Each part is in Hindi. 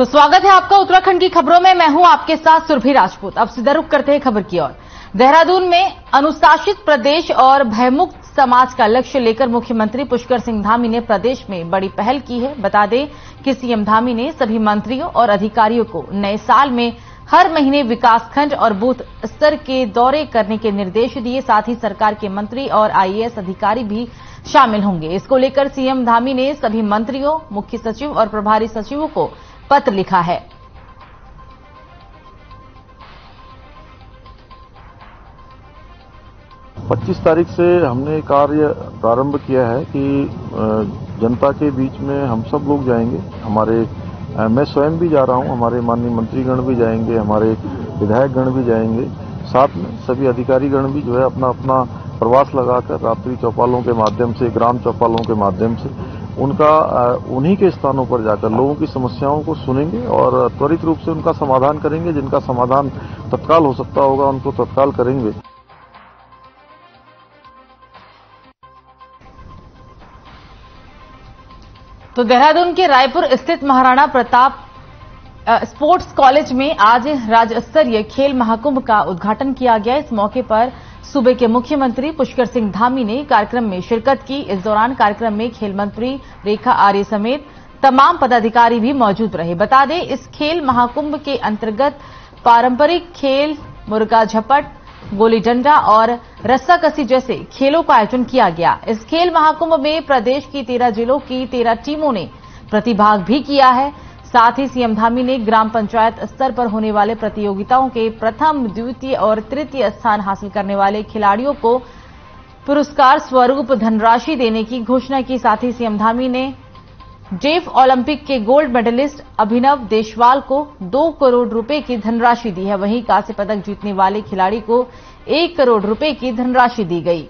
तो स्वागत है आपका उत्तराखंड की खबरों में। मैं हूं आपके साथ सुरभि राजपूत। अब सीधा रुख करते हैं खबर की ओर। देहरादून में अनुशासित प्रदेश और भयमुक्त समाज का लक्ष्य लेकर मुख्यमंत्री पुष्कर सिंह धामी ने प्रदेश में बड़ी पहल की है। बता दें कि सीएम धामी ने सभी मंत्रियों और अधिकारियों को नए साल में हर महीने विकासखंड और बूथ स्तर के दौरे करने के निर्देश दिए। साथ ही सरकार के मंत्री और आईएएस अधिकारी भी शामिल होंगे। इसको लेकर सीएम धामी ने सभी मंत्रियों, मुख्य सचिव और प्रभारी सचिवों को पत्र लिखा है। 25 तारीख से हमने कार्य प्रारंभ किया है कि जनता के बीच में हम सब लोग जाएंगे। मैं स्वयं भी जा रहा हूं, हमारे माननीय मंत्रीगण भी जाएंगे, हमारे विधायकगण भी जाएंगे, साथ में सभी अधिकारीगण भी जो है अपना अपना प्रवास लगाकर रात्रि चौपालों के माध्यम से, ग्राम चौपालों के माध्यम से उन्हीं के स्थानों पर जाकर लोगों की समस्याओं को सुनेंगे और त्वरित रूप से उनका समाधान करेंगे। जिनका समाधान तत्काल हो सकता होगा उनको तत्काल करेंगे। तो देहरादून के रायपुर स्थित महाराणा प्रताप स्पोर्ट्स कॉलेज में आज राज्य स्तरीय खेल महाकुंभ का उद्घाटन किया गया। इस मौके पर सूबे के मुख्यमंत्री पुष्कर सिंह धामी ने कार्यक्रम में शिरकत की। इस दौरान कार्यक्रम में खेल मंत्री रेखा आर्य समेत तमाम पदाधिकारी भी मौजूद रहे। बता दें, इस खेल महाकुंभ के अंतर्गत पारंपरिक खेल मुर्गा झपट, गोली डंडा और रस्साकसी जैसे खेलों का आयोजन किया गया। इस खेल महाकुंभ में प्रदेश की 13 जिलों की 13 टीमों ने प्रतिभाग भी किया है। साथ ही सीएम धामी ने ग्राम पंचायत स्तर पर होने वाले प्रतियोगिताओं के प्रथम, द्वितीय और तृतीय स्थान हासिल करने वाले खिलाड़ियों को पुरस्कार स्वरूप धनराशि देने की घोषणा की। साथ ही सीएम धामी ने डेफ ओलंपिक के गोल्ड मेडलिस्ट अभिनव देशवाल को 2 करोड़ रुपए की धनराशि दी है। वहीं कांस्य पदक जीतने वाले खिलाड़ी को 1 करोड़ रुपए की धनराशि दी गई।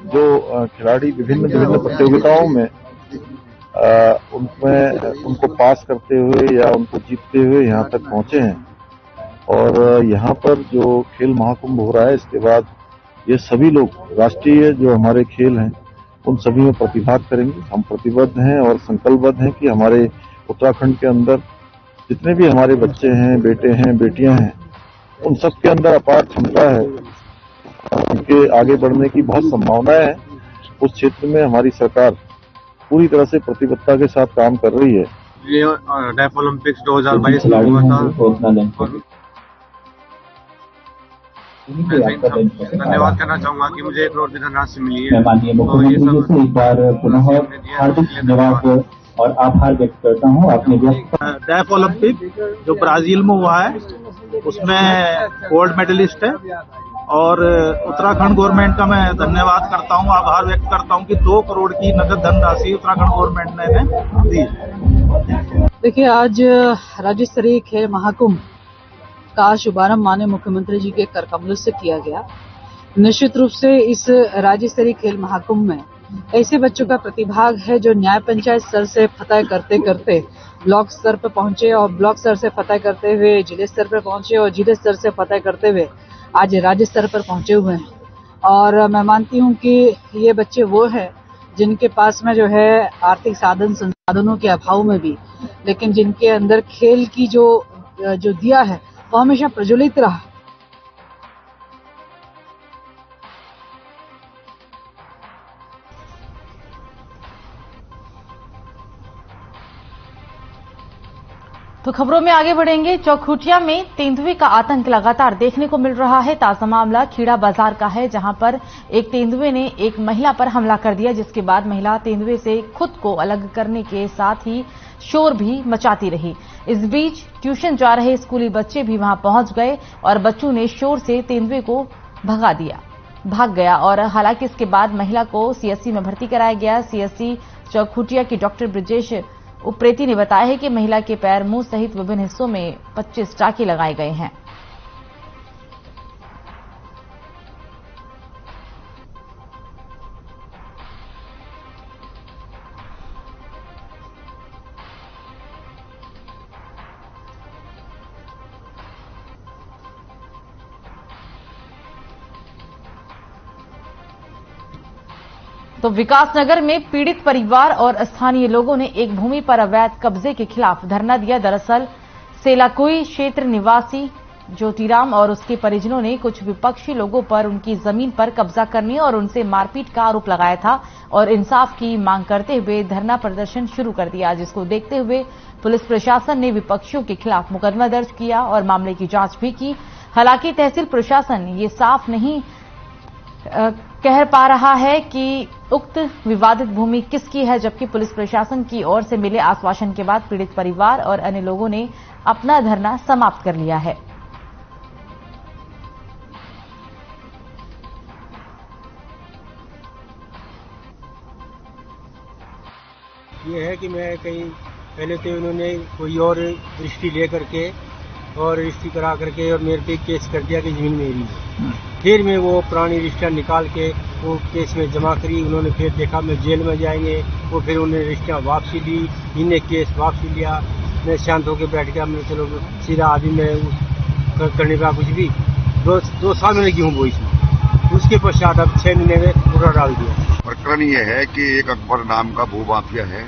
जो खिलाड़ी विभिन्न प्रतियोगिताओं में उनको पास करते हुए या उनको जीतते हुए यहां तक पहुंचे हैं और यहां पर जो खेल महाकुंभ हो रहा है, इसके बाद ये सभी लोग राष्ट्रीय जो हमारे खेल हैं उन सभी में प्रतिभाग करेंगे। हम प्रतिबद्ध हैं और संकल्पबद्ध हैं कि हमारे उत्तराखंड के अंदर जितने भी हमारे बच्चे हैं, बेटे हैं, बेटियां हैं, उन सब के अंदर अपार क्षमता है, उनके आगे बढ़ने की बहुत संभावनाएं है। उस क्षेत्र में हमारी सरकार पूरी तरह से प्रतिबद्धता के साथ काम कर रही है। ये डेफ ओलंपिक्स 2022 में हुआ था। मैं धन्यवाद करना चाहूंगा कि मुझे 1 करोड़ की धनराशि मिली है। माननीय मुख्यमंत्री जी से एक बार पुनः हार्दिक धन्यवाद और आभार व्यक्त करता हूं। आपने डेफ ओलंपिक जो ब्राजील में हुआ है उसमें गोल्ड मेडलिस्ट है और उत्तराखंड गवर्नमेंट का मैं धन्यवाद करता हूं, आभार व्यक्त करता हूं कि 2 करोड़ की नगद धनराशि उत्तराखंड गवर्नमेंट ने दी। देखिए, आज राज्य स्तरीय खेल महाकुंभ का शुभारंभ माननीय मुख्यमंत्री जी के कर कमलों से किया गया। निश्चित रूप से इस राज्य स्तरीय खेल महाकुंभ में ऐसे बच्चों का प्रतिभाग है जो न्याय पंचायत स्तर से फतह करते करते ब्लॉक स्तर पर पहुंचे और ब्लॉक स्तर से फतह करते हुए जिले स्तर पर पहुंचे और जिले स्तर से फतह करते हुए आज राज्य स्तर पर पहुंचे हुए हैं। और मैं मानती हूं कि ये बच्चे वो हैं जिनके पास में जो है आर्थिक संसाधनों के अभाव में भी, लेकिन जिनके अंदर खेल की जो दिया है वो हमेशा प्रज्वलित रहा। तो खबरों में आगे बढ़ेंगे। चौखुटिया में तेंदुए का आतंक लगातार देखने को मिल रहा है। ताजा मामला खीड़ा बाजार का है, जहां पर एक तेंदुए ने एक महिला पर हमला कर दिया, जिसके बाद महिला तेंदुए से खुद को अलग करने के साथ ही शोर भी मचाती रही। इस बीच ट्यूशन जा रहे स्कूली बच्चे भी वहां पहुंच गए और बच्चों ने शोर से तेंदुए को भाग गया और हालांकि इसके बाद महिला को सीएससी में भर्ती कराया गया। सीएससी चौखुटिया की डॉक्टर ब्रिजेश उप्रेती ने बताया है कि महिला के पैर, मुंह सहित विभिन्न हिस्सों में 25 टाके लगाए गए हैं। तो विकासनगर में पीड़ित परिवार और स्थानीय लोगों ने एक भूमि पर अवैध कब्जे के खिलाफ धरना दिया। दरअसल सेलाकुई क्षेत्र निवासी ज्योतिराम और उसके परिजनों ने कुछ विपक्षी लोगों पर उनकी जमीन पर कब्जा करने और उनसे मारपीट का आरोप लगाया था और इंसाफ की मांग करते हुए धरना प्रदर्शन शुरू कर दिया, जिसको देखते हुए पुलिस प्रशासन ने विपक्षियों के खिलाफ मुकदमा दर्ज किया और मामले की जांच भी की। हालांकि तहसील प्रशासन ये साफ नहीं कह पा रहा है कि उक्त विवादित भूमि किसकी है, जबकि पुलिस प्रशासन की ओर से मिले आश्वासन के बाद पीड़ित परिवार और अन्य लोगों ने अपना धरना समाप्त कर लिया है। ये है कि मैं कहीं पहले तो उन्होंने कोई और दृष्टि लेकर के और रजिस्ट्री करा करके और मेरे पे केस कर दिया कि जमीन मेरी है। फिर मैं वो पुरानी रजिस्ट्रियाँ निकाल के वो केस में जमा करी। उन्होंने फिर देखा मैं जेल में जाएंगे, वो फिर उन्होंने रजिस्ट्रियाँ वापसी ली, इन्हें केस वापसी लिया। मैं शांत होकर बैठ गया। मैं चलो सीधा आदमी मैं करने का कुछ भी दो साल मैंने गेहूँ बोई इसमें। उसके पश्चात अब 6 महीने में पूरा डाल दिया। प्रकरण ये है कि एक अकबर नाम का भू माफिया है,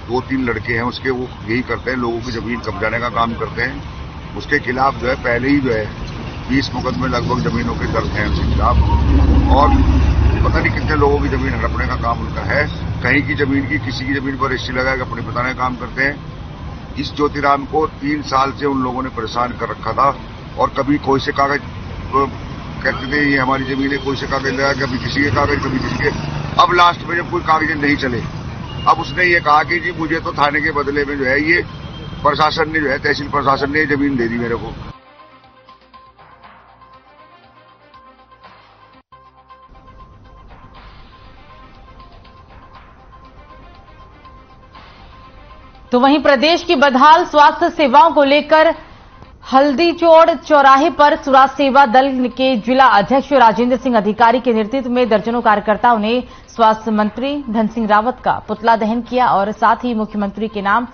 2-3 लड़के हैं उसके, वो यही करते हैं, लोगों की जमीन कब्जाने का काम करते हैं। उसके खिलाफ जो है पहले ही जो है 20 मुकदमे लगभग जमीनों के दर्ज हैं उसके खिलाफ और पता नहीं कितने लोगों की जमीन हड़पने का काम उनका है। कहीं की जमीन की किसी की जमीन पर रजिस्ट्री लगा के अपने बताने का काम करते हैं। इस ज्योतिराम को 3 साल से उन लोगों ने परेशान कर रखा था और कभी कोई से कागज कहते थे ये हमारी जमीन है, कोई से कागज लगा, कभी किसी के कागज कभी किसी के। अब लास्ट में जब कोई कागज नहीं चले, अब उसने ये कहा कि जी मुझे तो थाने के बदले में जो है ये प्रशासन ने जो है तहसील प्रशासन ने जमीन दे दी मेरे को। तो वहीं प्रदेश की बदहाल स्वास्थ्य सेवाओं को लेकर हल्दीचोड़ चौराहे पर स्वराज सेवा दल के जिला अध्यक्ष राजेंद्र सिंह अधिकारी के नेतृत्व में दर्जनों कार्यकर्ताओं ने स्वास्थ्य मंत्री धन सिंह रावत का पुतला दहन किया और साथ ही मुख्यमंत्री के नाम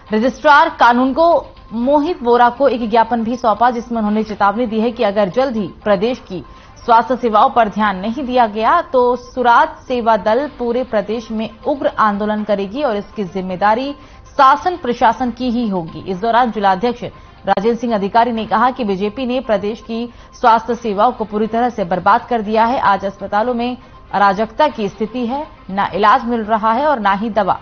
रजिस्ट्रार कानून को मोहित बोरा को एक ज्ञापन भी सौंपा, जिसमें उन्होंने चेतावनी दी है कि अगर जल्द ही प्रदेश की स्वास्थ्य सेवाओं पर ध्यान नहीं दिया गया तो स्वराज सेवा दल पूरे प्रदेश में उग्र आंदोलन करेगी और इसकी जिम्मेदारी शासन प्रशासन की ही होगी। इस दौरान जिलाध्यक्ष राजेंद्र सिंह अधिकारी ने कहा कि बीजेपी ने प्रदेश की स्वास्थ्य सेवाओं को पूरी तरह से बर्बाद कर दिया है। आज अस्पतालों में अराजकता की स्थिति है, न इलाज मिल रहा है और न ही दवा।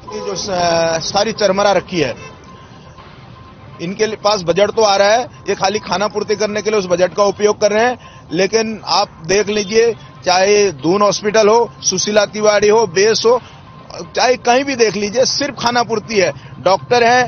की जो सारी चरमरा रखी है, इनके पास बजट तो आ रहा है, ये खाली खाना पूर्ति करने के लिए उस बजट का उपयोग कर रहे हैं। लेकिन आप देख लीजिए, चाहे दून हॉस्पिटल हो, सुशीला तिवारी हो, बेस हो, चाहे कहीं भी देख लीजिए, सिर्फ खाना पूर्ति है। डॉक्टर है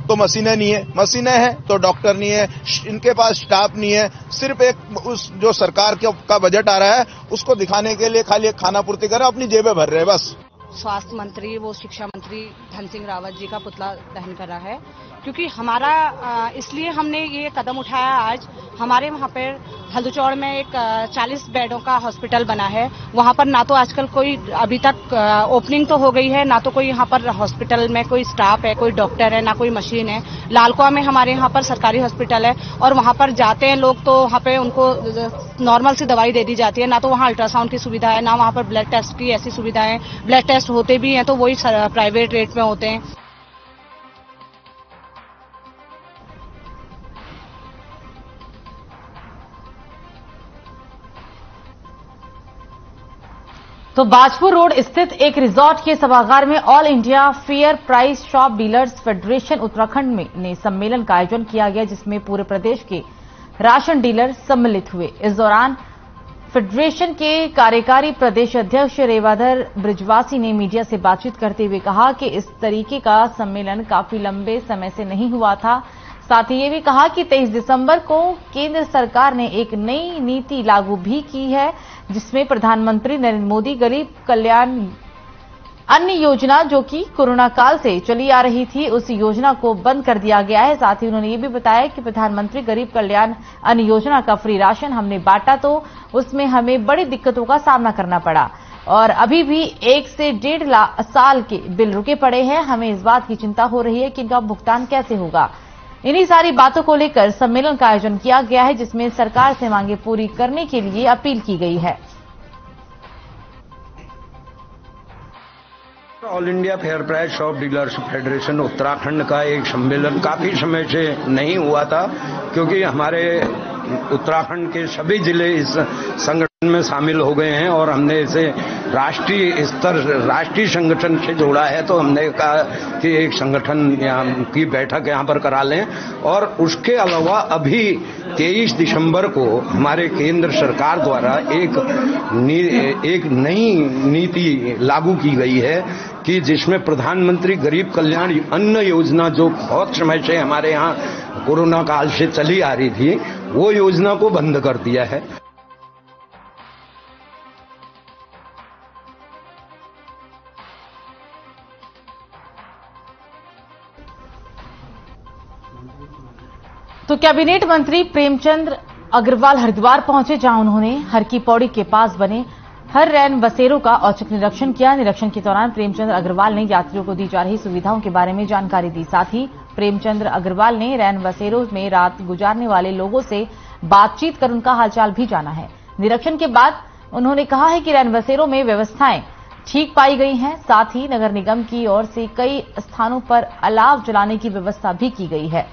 तो मशीनें नहीं है, मशीनें हैं तो डॉक्टर नहीं है, इनके पास स्टाफ नहीं है। सिर्फ एक उस जो सरकार का बजट आ रहा है उसको दिखाने के लिए खाली एक खाना पूर्ति कर रहे हैं, अपनी जेबें भर रहे हैं बस। स्वास्थ्य मंत्री वो शिक्षा मंत्री धन सिंह रावत जी का पुतला दहन करा है, क्योंकि हमारा इसलिए हमने ये कदम उठाया। आज हमारे वहाँ पर हल्दीचौड़ में एक 40 बेडों का हॉस्पिटल बना है, वहाँ पर ना तो आजकल कोई अभी तक ओपनिंग तो हो गई है, ना तो कोई यहाँ पर हॉस्पिटल में कोई स्टाफ है, कोई डॉक्टर है, ना कोई मशीन है। लालकुआ में हमारे यहाँ पर सरकारी हॉस्पिटल है और वहाँ पर जाते हैं लोग तो वहाँ पे उनको नॉर्मल सी दवाई दे दी जाती है, ना तो वहाँ अल्ट्रासाउंड की सुविधा है, ना वहाँ पर ब्लड टेस्ट की ऐसी सुविधा है। ब्लड टेस्ट होते भी हैं तो वही प्राइवेट रेट में होते हैं। तो बाजपुर रोड स्थित एक रिजॉर्ट के सभागार में all India fair price shop dealers federation Uttarakhand ने सम्मेलन का आयोजन किया गया, जिसमें पूरे प्रदेश के राशन डीलर सम्मिलित हुए। इस दौरान फेडरेशन के कार्यकारी प्रदेश अध्यक्ष रेवाधर ब्रिजवासी ने मीडिया से बातचीत करते हुए कहा कि इस तरीके का सम्मेलन काफी लंबे समय से नहीं हुआ था। साथ ही ये भी कहा कि 23 दिसंबर को केंद्र सरकार ने एक नई नीति लागू भी की है, जिसमें प्रधानमंत्री नरेंद्र मोदी गरीब कल्याण अन्य योजना जो कि कोरोना काल से चली आ रही थी, उस योजना को बंद कर दिया गया है। साथ ही उन्होंने ये भी बताया कि प्रधानमंत्री गरीब कल्याण अन्य योजना का फ्री राशन हमने बांटा तो उसमें हमें बड़ी दिक्कतों का सामना करना पड़ा और अभी भी 1 से 1.5 साल के बिल रुके पड़े हैं। हमें इस बात की चिंता हो रही है कि इनका भुगतान कैसे होगा। इन्हीं सारी बातों को लेकर सम्मेलन का आयोजन किया गया है, जिसमें सरकार से मांगे पूरी करने के लिए अपील की गई है। All India fair price shop dealership federation Uttarakhand का एक सम्मेलन काफी समय से नहीं हुआ था, क्योंकि हमारे उत्तराखंड के सभी जिले इस संगठन में शामिल हो गए हैं और हमने इसे राष्ट्रीय संगठन से जोड़ा है। तो हमने कहा कि एक संगठन की बैठक यहाँ पर करा लें। और उसके अलावा अभी 23 दिसंबर को हमारे केंद्र सरकार द्वारा एक नई नीति लागू की गई है कि जिसमें प्रधानमंत्री गरीब कल्याण अन्न योजना, जो बहुत समय से हमारे यहाँ कोरोना काल से चली आ रही थी, वो योजना को बंद कर दिया है। तो कैबिनेट मंत्री प्रेमचंद अग्रवाल हरिद्वार पहुंचे, जहां उन्होंने हर की पौड़ी के पास बने हर रैन बसेरों का औचक निरीक्षण किया। निरीक्षण के दौरान प्रेमचंद अग्रवाल ने यात्रियों को दी जा रही सुविधाओं के बारे में जानकारी दी। साथ ही प्रेमचंद अग्रवाल ने रैन बसेरों में रात गुजारने वाले लोगों से बातचीत कर उनका हालचाल भी जाना है। निरीक्षण के बाद उन्होंने कहा है कि रैन बसेरों में व्यवस्थाएं ठीक पाई गई हैं। साथ ही नगर निगम की ओर से कई स्थानों पर अलाव जलाने की व्यवस्था भी की गई है।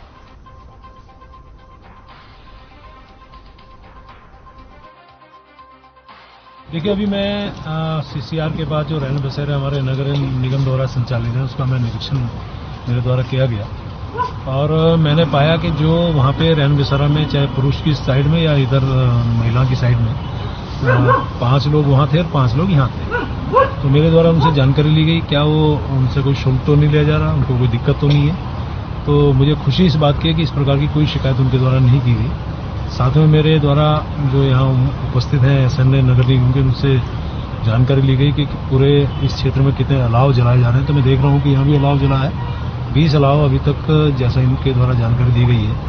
देखिए, अभी मैं सीसीआर के बाद जो रैन बसेरे हमारे नगर निगम द्वारा संचालित है, उसका मैं निरीक्षण मेरे द्वारा किया गया और मैंने पाया कि जो वहाँ पे रैन बसेरा में चाहे पुरुष की साइड में या इधर महिला की साइड में 5 लोग वहाँ थे और 5 लोग यहाँ थे। तो मेरे द्वारा उनसे जानकारी ली गई, क्या वो उनसे कोई शुल्क तो नहीं लिया जा रहा, उनको कोई दिक्कत तो नहीं है। तो मुझे खुशी इस बात की है कि इस प्रकार की कोई शिकायत उनके द्वारा नहीं की गई। साथ में मेरे द्वारा जो यहाँ उपस्थित हैं एसएनए नगर निगम के, उनसे जानकारी ली गई कि पूरे इस क्षेत्र में कितने अलाव जलाए जा रहे हैं। तो मैं देख रहा हूँ कि यहाँ भी अलाव जला है, 20 अलाव अभी तक, जैसा इनके द्वारा जानकारी दी गई है।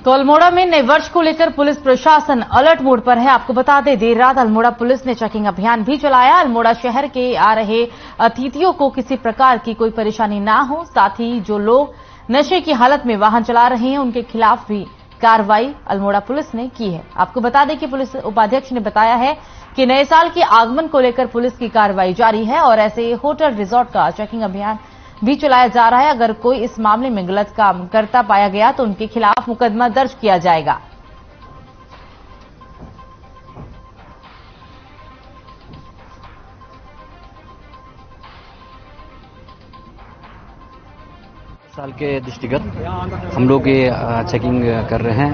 तो अल्मोड़ा में नए वर्ष को लेकर पुलिस प्रशासन अलर्ट मोड पर है। आपको बता दें, देर रात अल्मोड़ा पुलिस ने चेकिंग अभियान भी चलाया। अल्मोड़ा शहर के आ रहे अतिथियों को किसी प्रकार की कोई परेशानी ना हो, साथ ही जो लोग नशे की हालत में वाहन चला रहे हैं उनके खिलाफ भी कार्रवाई अल्मोड़ा पुलिस ने की है। आपको बता दें कि पुलिस उपाध्यक्ष ने बताया है कि नए साल के आगमन को लेकर पुलिस की कार्रवाई जारी है और ऐसे होटल रिजॉर्ट का चेकिंग अभियान भी चलाया जा रहा है। अगर कोई इस मामले में गलत काम करता पाया गया तो उनके खिलाफ मुकदमा दर्ज किया जाएगा। साल के दृष्टिगत हम लोग ये चेकिंग कर रहे हैं।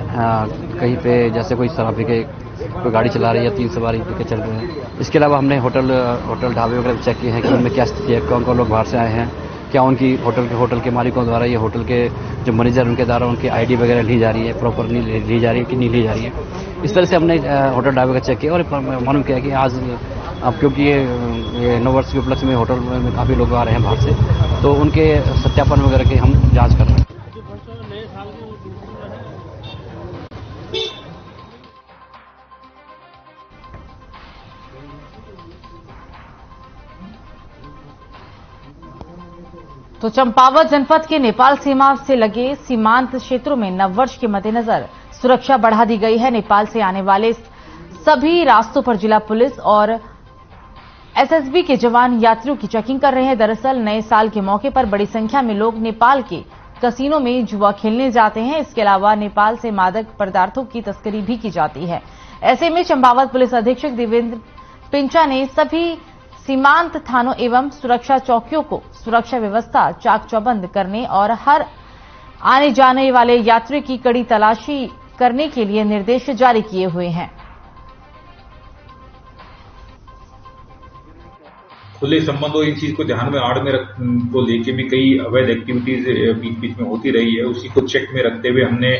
कहीं पे जैसे कोई शराबी के कोई गाड़ी चला रही है, 3 सवारी लेके चल रहे हैं। इसके अलावा हमने होटल ढाबे वगैरह चेक किए हैं कि उनमें क्या स्थिति है, कौन कौन लोग बाहर से आए हैं, क्या उनकी होटल के मालिकों द्वारा, ये होटल के जो मैनेजर उनके द्वारा उनकी आईडी वगैरह ली जा रही है, प्रॉपर ली जा रही है कि नहीं ली जा रही है। इस तरह से हमने होटल ढाबे का चेक किया और मालूम किया कि आज अब क्योंकि ये नव वर्ष के उपलक्ष्य में होटल में काफ़ी लोग आ रहे हैं बाहर से, तो उनके सत्यापन वगैरह की हम जाँच कर रहे हैं। तो चंपावत जनपद के नेपाल सीमा से लगे सीमांत क्षेत्रों में नववर्ष के मद्देनजर सुरक्षा बढ़ा दी गई है। नेपाल से आने वाले सभी रास्तों पर जिला पुलिस और एसएसबी के जवान यात्रियों की चेकिंग कर रहे हैं। दरअसल नए साल के मौके पर बड़ी संख्या में लोग नेपाल के कसीनों में जुआ खेलने जाते हैं। इसके अलावा नेपाल से मादक पदार्थों की तस्करी भी की जाती है। ऐसे में चंपावत पुलिस अधीक्षक देवेंद्र पिंचा ने सभी सीमांत थानों एवं सुरक्षा चौकियों को सुरक्षा व्यवस्था चाक चौबंद करने और हर आने जाने वाले यात्री की कड़ी तलाशी करने के लिए निर्देश जारी किए हुए हैं। खुले संबंधों इन चीज को ध्यान में आड़ में को लेके भी कई अवैध एक्टिविटीज बीच बीच में होती रही है। उसी को चेक में रखते हुए हमने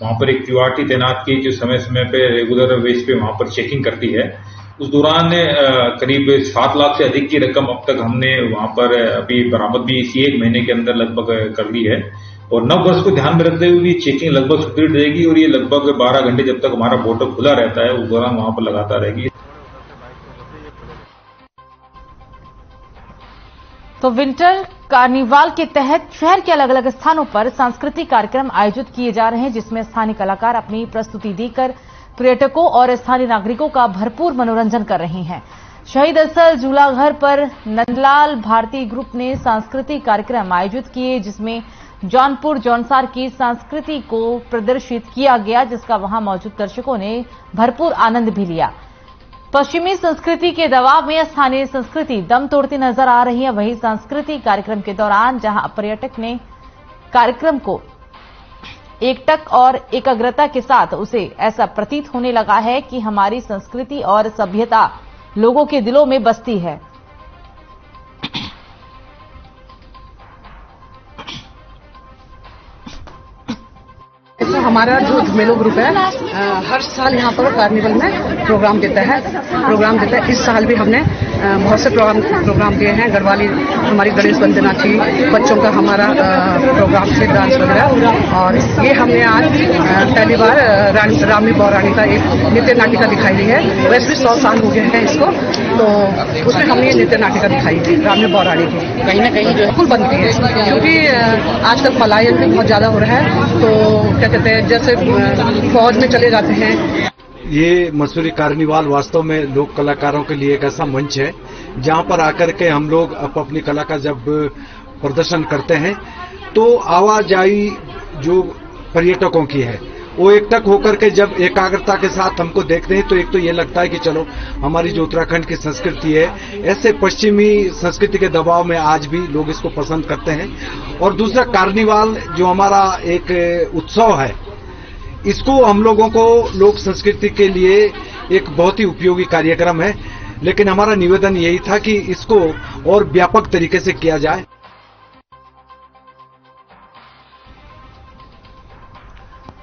वहां पर एक क्यूआरटी तैनात की जो समय समय पे रेगुलर बेस पे वहां पर चेकिंग करती है। उस दौरान करीब 7 लाख से अधिक की रकम अब तक हमने वहां पर अभी बरामद भी इसी 1 महीने के अंदर लगभग कर ली है। और नव वर्ष को ध्यान में रखते हुए भी चेकिंग लगभग सुदृढ़ रहेगी और ये लगभग 12 घंटे जब तक हमारा बॉर्डर खुला रहता है उस दौरान वहां पर लगातार रहेगी। तो विंटर कार्निवाल के तहत शहर के अलग अलग स्थानों पर सांस्कृतिक कार्यक्रम आयोजित किए जा रहे हैं, जिसमें स्थानीय कलाकार अपनी प्रस्तुति देकर पर्यटकों और स्थानीय नागरिकों का भरपूर मनोरंजन कर रहे हैं। शहीद स्थल झूलाघर पर नंदलाल भारती ग्रुप ने सांस्कृतिक कार्यक्रम आयोजित किए, जिसमें जौनपुर जौनसार की संस्कृति को प्रदर्शित किया गया, जिसका वहां मौजूद दर्शकों ने भरपूर आनंद भी लिया। पश्चिमी संस्कृति के दबाव में स्थानीय संस्कृति दम तोड़ती नजर आ रही है। वहीं सांस्कृतिक कार्यक्रम के दौरान जहां पर्यटक ने कार्यक्रम को एकटक और एकाग्रता के साथ उसे ऐसा प्रतीत होने लगा है कि हमारी संस्कृति और सभ्यता लोगों के दिलों में बसती है। तो हमारा जो झुमेलो ग्रुप है हर साल यहाँ पर कार्निवल में प्रोग्राम देता है। इस साल भी हमने बहुत से प्रोग्राम दिए हैं। गढ़वाली हमारी गणेश वंदना थी, बच्चों का हमारा प्रोग्राम से डांस वगैरह, और ये हमने आज पहली बार रामी बौरानी का एक नृत्य नाटिका दिखाई है। वैसे भी 100 साल हो गए हैं इसको, तो उसमें हमने ये नृत्य नाटिका दिखाई है रामी बौरानी की। कहीं ना कहीं जो बिल्कुल बनती है, क्योंकि आजकल पलायन भी बहुत ज्यादा हो रहा है, तो क्या कहते हैं जैसे फौज में चले जाते हैं। ये मसूरी कार्निवाल वास्तव में लोक कलाकारों के लिए एक ऐसा मंच है जहां पर आकर के हम लोग अपनी कला का जब प्रदर्शन करते हैं तो आवाजाही जो पर्यटकों की है वो एकटक होकर के जब एकाग्रता के साथ हमको देखते हैं तो एक तो ये लगता है कि चलो हमारी जो उत्तराखंड की संस्कृति है, ऐसे पश्चिमी संस्कृति के दबाव में आज भी लोग इसको पसंद करते हैं। और दूसरा कार्निवाल जो हमारा एक उत्सव है, इसको हम लोगों को लोक संस्कृति के लिए एक बहुत ही उपयोगी कार्यक्रम है, लेकिन हमारा निवेदन यही था कि इसको और व्यापक तरीके से किया जाए।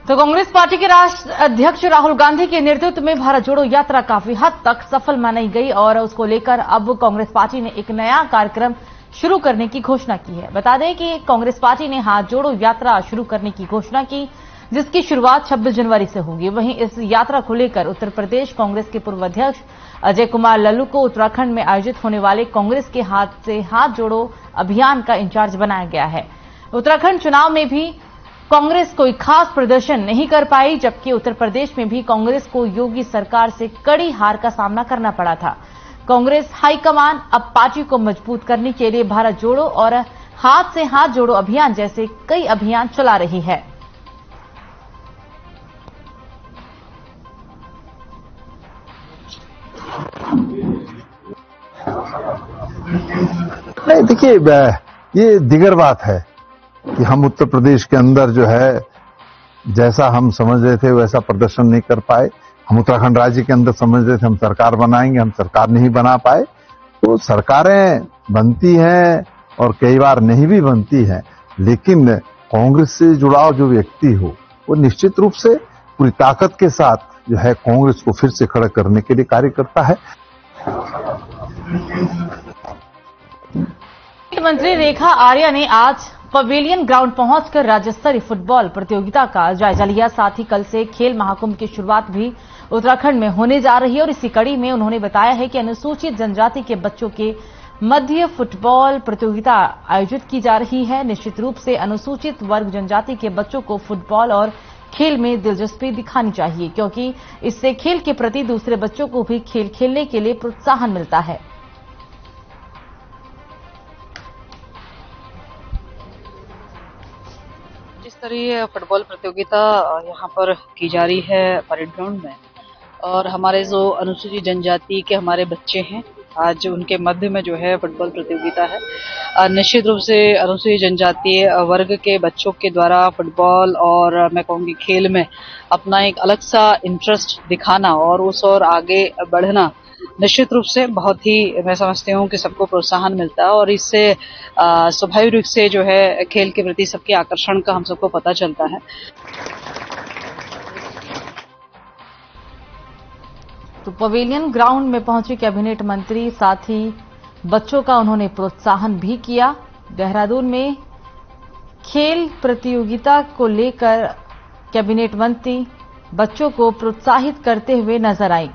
तो कांग्रेस पार्टी के राष्ट्रीय अध्यक्ष राहुल गांधी के नेतृत्व में भारत जोड़ो यात्रा काफी हद तक सफल मानी गई और उसको लेकर अब कांग्रेस पार्टी ने एक नया कार्यक्रम शुरू करने की घोषणा की है। बता दें कि कांग्रेस पार्टी ने हाथ जोड़ो यात्रा शुरू करने की घोषणा की, जिसकी शुरुआत 26 जनवरी से होगी। वहीं इस यात्रा को लेकर उत्तर प्रदेश कांग्रेस के पूर्व अध्यक्ष अजय कुमार लल्लू को उत्तराखंड में आयोजित होने वाले कांग्रेस के हाथ से हाथ जोड़ो अभियान का इंचार्ज बनाया गया है। उत्तराखंड चुनाव में भी कांग्रेस कोई खास प्रदर्शन नहीं कर पाई, जबकि उत्तर प्रदेश में भी कांग्रेस को योगी सरकार से कड़ी हार का सामना करना पड़ा था। कांग्रेस हाईकमान अब पार्टी को मजबूत करने के लिए भारत जोड़ो और हाथ से हाथ जोड़ो अभियान जैसे कई अभियान चला रही है। नहीं, देखिए ये दिगर बात है कि हम उत्तर प्रदेश के अंदर जो है जैसा हम समझ रहे थे वैसा प्रदर्शन नहीं कर पाए। हम उत्तराखंड राज्य के अंदर समझ रहे थे हम सरकार बनाएंगे, हम सरकार नहीं बना पाए। तो सरकारें बनती हैं और कई बार नहीं भी बनती हैं, लेकिन कांग्रेस से जुड़ाव जो व्यक्ति हो वो निश्चित रूप से पूरी ताकत के साथ जो है कांग्रेस को फिर से खड़ा करने के लिए कार्य करता है। मंत्री रेखा आर्या ने आज पवेलियन ग्राउंड पहुंचकर राज्य स्तरीय फुटबॉल प्रतियोगिता का जायजा लिया। साथ ही कल से खेल महाकुंभ की शुरुआत भी उत्तराखंड में होने जा रही है और इसी कड़ी में उन्होंने बताया है कि अनुसूचित जनजाति के बच्चों के मध्य फुटबॉल प्रतियोगिता आयोजित की जा रही है। निश्चित रूप से अनुसूचित वर्ग जनजाति के बच्चों को फुटबॉल और खेल में दिलचस्पी दिखानी चाहिए, क्योंकि इससे खेल के प्रति दूसरे बच्चों को भी खेल खेलने के लिए प्रोत्साहन मिलता है। स्तरीय फुटबॉल प्रतियोगिता यहाँ पर की जा रही है परेड ग्राउंड में, और हमारे जो अनुसूचित जनजाति के हमारे बच्चे हैं आज उनके मध्य में जो है फुटबॉल प्रतियोगिता है। निश्चित रूप से अनुसूचित जनजातीय वर्ग के बच्चों के द्वारा फुटबॉल और मैं कहूँगी खेल में अपना एक अलग सा इंटरेस्ट दिखाना और उस और आगे बढ़ना निश्चित रूप से बहुत ही मैं समझती हूँ कि सबको प्रोत्साहन मिलता है और इससे स्वाभाविक रूप से जो है खेल के प्रति सबके आकर्षण का हम सबको पता चलता है। तो पवेलियन ग्राउंड में पहुंचे कैबिनेट मंत्री, साथ ही बच्चों का उन्होंने प्रोत्साहन भी किया। देहरादून में खेल प्रतियोगिता को लेकर कैबिनेट मंत्री बच्चों को प्रोत्साहित करते हुए नजर आई।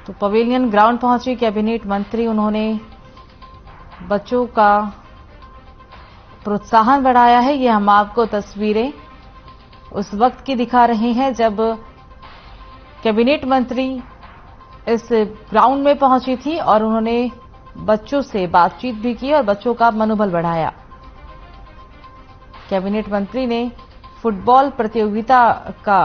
तो पवेलियन ग्राउंड पहुंची कैबिनेट मंत्री, उन्होंने बच्चों का प्रोत्साहन बढ़ाया है। ये हम आपको तस्वीरें उस वक्त की दिखा रहे हैं जब कैबिनेट मंत्री इस ग्राउंड में पहुंची थी और उन्होंने बच्चों से बातचीत भी की और बच्चों का मनोबल बढ़ाया। कैबिनेट मंत्री ने फुटबॉल प्रतियोगिता का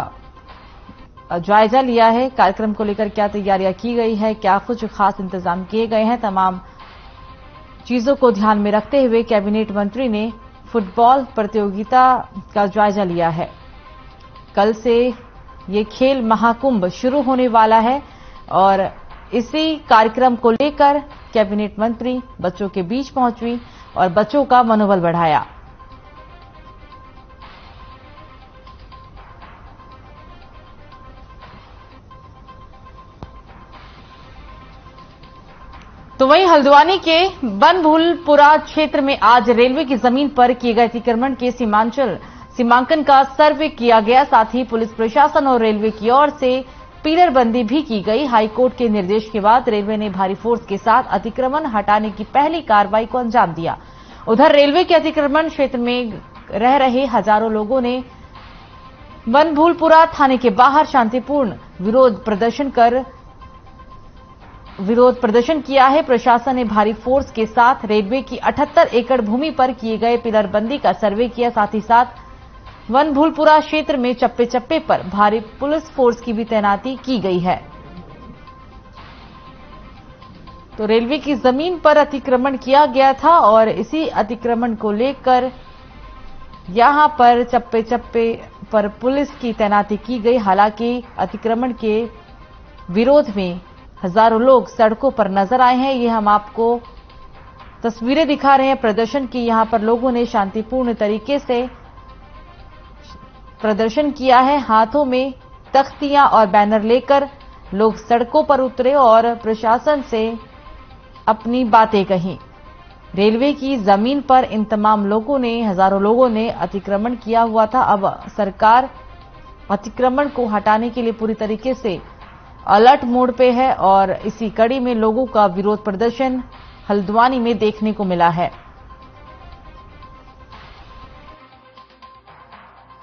जायजा लिया है। कार्यक्रम को लेकर क्या तैयारियां की गई है, क्या कुछ खास इंतजाम किए गए हैं, तमाम चीजों को ध्यान में रखते हुए कैबिनेट मंत्री ने फुटबॉल प्रतियोगिता का जायजा लिया है। कल से ये खेल महाकुंभ शुरू होने वाला है और इसी कार्यक्रम को लेकर कैबिनेट मंत्री बच्चों के बीच पहुंची और बच्चों का मनोबल बढ़ाया। तो वहीं हल्द्वानी के बनभूलपुरा क्षेत्र में आज रेलवे की जमीन पर किए गए अतिक्रमण के सीमांकन का सर्वे किया गया। साथ ही पुलिस प्रशासन और रेलवे की ओर से पिलरबंदी भी की गई। हाईकोर्ट के निर्देश के बाद रेलवे ने भारी फोर्स के साथ अतिक्रमण हटाने की पहली कार्रवाई को अंजाम दिया। उधर रेलवे के अतिक्रमण क्षेत्र में रह रहे हजारों लोगों ने बनभूलपुरा थाने के बाहर शांतिपूर्ण विरोध प्रदर्शन किया है। प्रशासन ने भारी फोर्स के साथ रेलवे की 78 एकड़ भूमि पर किए गए पिलरबंदी का सर्वे किया। साथ ही साथ बनभूलपुरा क्षेत्र में चप्पे चप्पे पर भारी पुलिस फोर्स की भी तैनाती की गई है। तो रेलवे की जमीन पर अतिक्रमण किया गया था और इसी अतिक्रमण को लेकर यहां पर चप्पे चप्पे पर पुलिस की तैनाती की गई। हालांकि अतिक्रमण के विरोध में हजारों लोग सड़कों पर नजर आए हैं। ये हम आपको तस्वीरें दिखा रहे हैं प्रदर्शन की। यहां पर लोगों ने शांतिपूर्ण तरीके से प्रदर्शन किया है। हाथों में तख्तियां और बैनर लेकर लोग सड़कों पर उतरे और प्रशासन से अपनी बातें कहीं। रेलवे की जमीन पर इन तमाम लोगों ने, हजारों लोगों ने अतिक्रमण किया हुआ था। अब सरकार अतिक्रमण को हटाने के लिए पूरी तरीके से अलर्ट मोड पे है और इसी कड़ी में लोगों का विरोध प्रदर्शन हल्द्वानी में देखने को मिला है।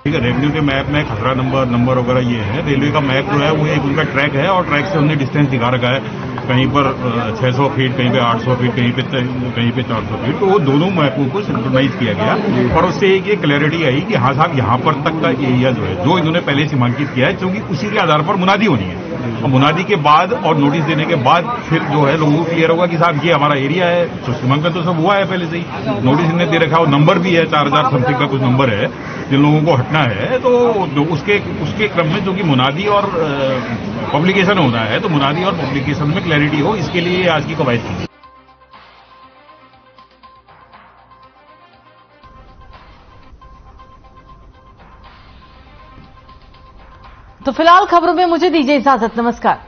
रेवेन्यू के मैप में खतरा नंबर वगैरह ये है। रेलवे का मैप जो है वो एक उनका ट्रैक है और ट्रैक से हमने डिस्टेंस दिखा रखा है। कहीं पर 600 फीट, कहीं पे 800 फीट, कहीं पे 400 फीट। तो वो दोनों मैपों को सिंक्रोनाइज किया गया और उससे एक ये क्लैरिटी आई कि हाँ साहब यहाँ पर तक का एरिया जो है, जो इन्होंने पहले सीमांकित किया है, क्योंकि उसी के आधार पर मुनादी होनी है। और मुनादी के बाद और नोटिस देने के बाद फिर जो है लोगों को क्लियर होगा कि साहब ये हमारा एरिया है। तो सीमांकन तो सब हुआ है पहले से ही, नोटिस इन्हें दे रखा है। नंबर भी है 4000 समथिंग का कुछ नंबर है जिन लोगों को हटना है। तो उसके क्रम में जो कि मुनादी और पब्लिकेशन होना है, तो मुनादी और पब्लिकेशन में क्लैरिटी हो, इसके लिए आज की कवायद की। तो फिलहाल खबरों में मुझे दीजिए इजाजत। नमस्कार।